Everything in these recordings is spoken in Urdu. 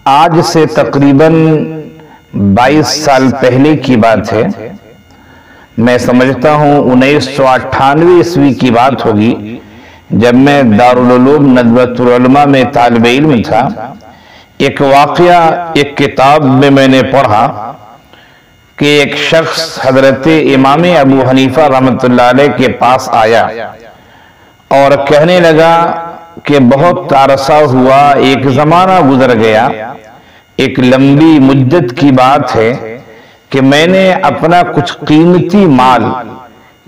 آج سے تقریباً 22 سال پہلے کی بات ہے۔ میں سمجھتا ہوں 1998 عیسوی کی بات ہوگی، جب میں دارالعلوم ندوۃ العلماء میں طالب علم تھا۔ ایک واقعہ ایک کتاب میں نے پڑھا کہ ایک شخص حضرت امام ابو حنیفہ رحمۃ اللہ علیہ کے پاس آیا اور کہنے لگا کہ بہت عرصہ ہوا، ایک زمانہ گزر گیا، ایک لمبی مدت کی بات ہے کہ میں نے اپنا کچھ قیمتی مال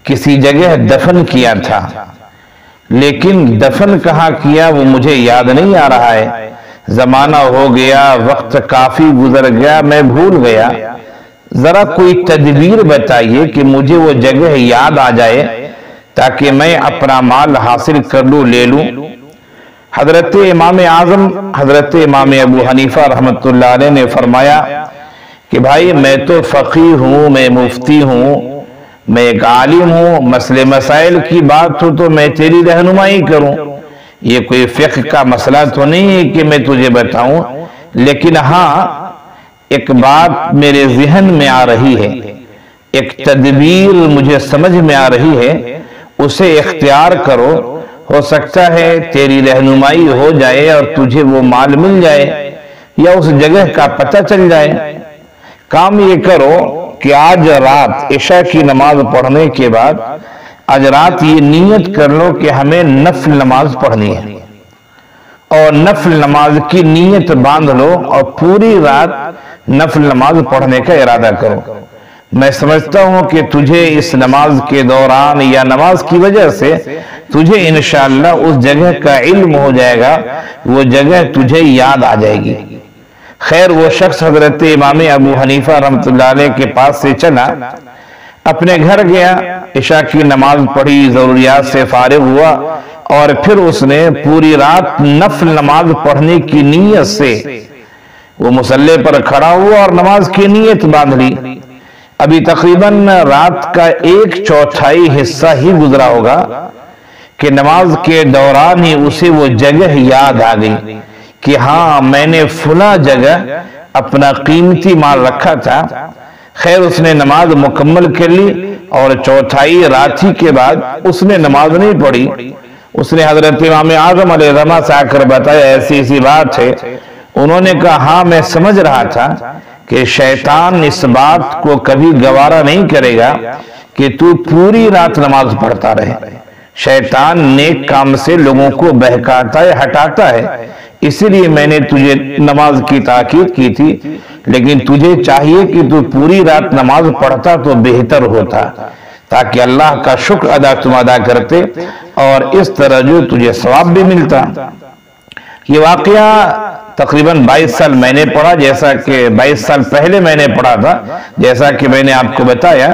کسی جگہ دفن کیا تھا، لیکن دفن کہاں کیا وہ مجھے یاد نہیں آ رہا ہے۔ زمانہ ہو گیا، وقت کافی گزر گیا، میں بھول گیا۔ ذرا کوئی تدبیر بتائیے کہ مجھے وہ جگہ یاد آ جائے تاکہ میں اپنا مال حاصل کر لوں، لے لوں۔ حضرت امام اعظم حضرت امام ابو حنیفہ رحمۃ اللہ علیہ نے فرمایا کہ بھائی میں تو فقیہ ہوں، میں مفتی ہوں، میں ایک عالم ہوں، مسئلے مسائل کی بات ہو تو میں تیری رہنمائی کروں۔ یہ کوئی فقہ کا مسئلہ تو نہیں ہے کہ میں تجھے بتاؤں، لیکن ہاں ایک بات میرے ذہن میں آ رہی ہے، ایک تدبیر مجھے سمجھ میں آ رہی ہے، اسے اختیار کرو، ہو سکتا ہے تیری رہنمائی ہو جائے اور تجھے وہ مال مل جائے یا اس جگہ کا پتہ چل جائے۔ کام یہ کرو کہ آج رات عشاء کی نماز پڑھنے کے بعد آج رات یہ نیت کر لو کہ ہمیں نفل نماز پڑھنی ہے، اور نفل نماز کی نیت باندھ لو اور پوری رات نفل نماز پڑھنے کا ارادہ کرو۔ میں سمجھتا ہوں کہ تجھے اس نماز کے دوران یا نماز کی وجہ سے تجھے انشاءاللہ اس جگہ کا علم ہو جائے گا، وہ جگہ تجھے یاد آ جائے گی۔ خیر وہ شخص حضرت امام ابو حنیفہ رحمۃ اللہ علیہ کے پاس سے چلا، اپنے گھر گیا، عشاء کی نماز پڑھی، ضروریات سے فارغ ہوا، اور پھر اس نے پوری رات نفل نماز پڑھنے کی نیت سے وہ مصلی پر کھڑا ہوا اور نماز کی نیت باندھ لی۔ ابھی تقریباً رات کا 1/4 حصہ ہی گزرا ہوگا کہ نماز کے دوران ہی اسے وہ جگہ یاد آ گئی کہ ہاں میں نے فلاں جگہ اپنا قیمتی مال رکھا تھا۔ خیر اس نے نماز مکمل کر لی، اور 1/4 رات ہی کے بعد اس نے نماز نہیں پڑھی۔ اس نے حضرت امام اعظم علیہ الرحمہ سے آ کر بتایا ایسی ایسی بات ہے۔ انہوں نے کہا ہاں میں سمجھ رہا تھا کہ شیطان اس بات کو کبھی گوارا نہیں کرے گا کہ تو پوری رات نماز پڑھتا رہے۔ شیطان نیک کام سے لوگوں کو بہکاتا ہے، ہٹاتا ہے، اسی لیے میں نے تجھے نماز کی تاکید کی تھی، لیکن تجھے چاہیے کہ تو پوری رات نماز پڑھتا تو بہتر ہوتا، تاکہ اللہ کا شکر تم ادا کرتے اور اس طرح جو تجھے ثواب بھی ملتا۔ یہ واقعہ تقریباً 22 سال میں نے پڑھا، جیسا کہ 22 سال پہلے میں نے پڑھا تھا، جیسا کہ میں نے آپ کو بتایا،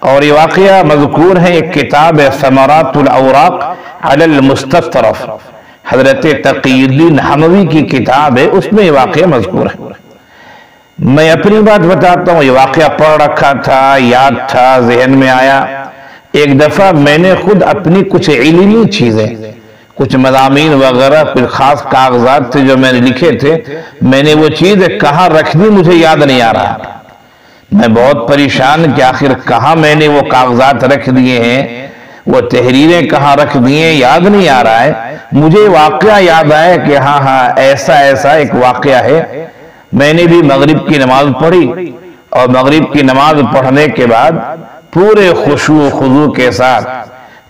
اور یہ واقعہ مذکور ہے ایک کتاب ہے ثمرات الاوراق علی المستطرف، حضرت تقی الدین حموی کی کتاب ہے، اس میں یہ واقعہ مذکور ہے۔ میں اپنی بات بتاتا ہوں، یہ واقعہ پڑھ رکھا تھا، یاد تھا، ذہن میں آیا۔ ایک دفعہ میں نے خود اپنی کچھ علمی چیزیں، کچھ مضامین وغیرہ، کچھ خاص کاغذات تھے جو میں نے لکھے تھے، میں نے وہ چیز کہاں رکھ دی مجھے یاد نہیں آ رہا۔ میں بہت پریشان کہ آخر کہاں میں نے وہ کاغذات رکھ دیے ہیں، وہ تحریریں کہاں رکھ دیے ہیں، یاد نہیں آ رہا ہے۔ مجھے واقعہ یاد آیا کہ ہاں ایسا ایک واقعہ ہے۔ میں نے بھی مغرب کی نماز پڑھی، اور مغرب کی نماز پڑھنے کے بعد پورے خشوع و خضوع کے ساتھ،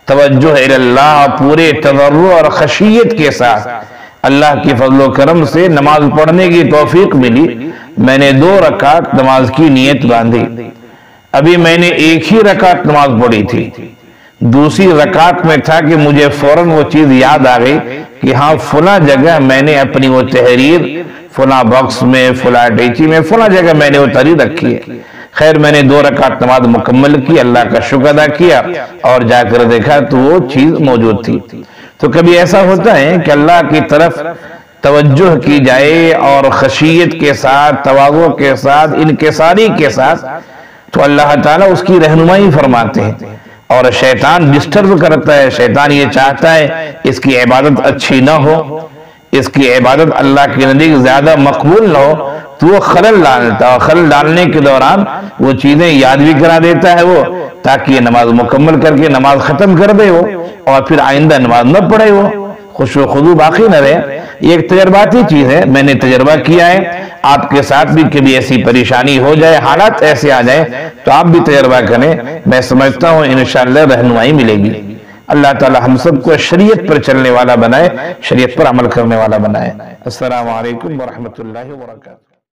توجہ اللہ، پورے تضرع اور خشیت کے ساتھ اللہ کی فضل و کرم سے نماز پڑھنے کی توفیق ملی۔ میں نے 2 رکعت نماز کی نیت باندھی۔ ابھی میں نے ایک ہی رکعت نماز پڑھی تھی، دوسری رکعت میں تھا کہ مجھے فوراً وہ چیز یاد آ گئی کہ ہاں فلاں جگہ میں نے اپنی وہ تحریر فلاں باکس میں، فلاں ڈیچی میں، فلاں جگہ میں نے وہ تحریر رکھی ہے۔ خیر میں نے 2 رکعت نماز مکمل کی، اللہ کا شکر ادا کیا، اور جا کر دیکھا تو وہ چیز موجود تھی۔ تو کبھی ایسا ہوتا ہے کہ اللہ کی طرف توجہ کی جائے اور خشیت کے ساتھ، تواضع کے ساتھ، انکساری کے ساتھ، تو اللہ تعالیٰ اس کی رہنمائی فرماتے ہیں، اور شیطان ڈسٹرب کرتا ہے۔ شیطان یہ چاہتا ہے اس کی عبادت اچھی نہ ہو، اس کی عبادت اللہ کے نزدیک زیادہ مقبول نہ ہو تو وہ خلل ڈالتا ہے، خلل ڈالنے کے دوران وہ چیزیں یاد بھی کرا دیتا ہے وہ، تاکہ یہ نماز مکمل کر کے نماز ختم کر دے وہ، اور پھر آئندہ نماز نہ پڑھے وہ، خشوع و خضوع باقی نہ رہے۔ یہ ایک تجرباتی چیز ہے، میں نے تجربہ کیا ہے۔ آپ کے ساتھ بھی کبھی ایسی پریشانی ہو جائے، حالات ایسے آ جائیں تو آپ بھی تجربہ کریں، میں سمجھتا ہوں انشاءاللہ رہنمائی ملے گی۔ اللہ تعالی ہم سب کو شریعت پر چلنے والا بنائے، شریعت پر عمل کرنے والا بنائے۔ السلام علیکم ورحمۃ اللہ وبرکاتہ۔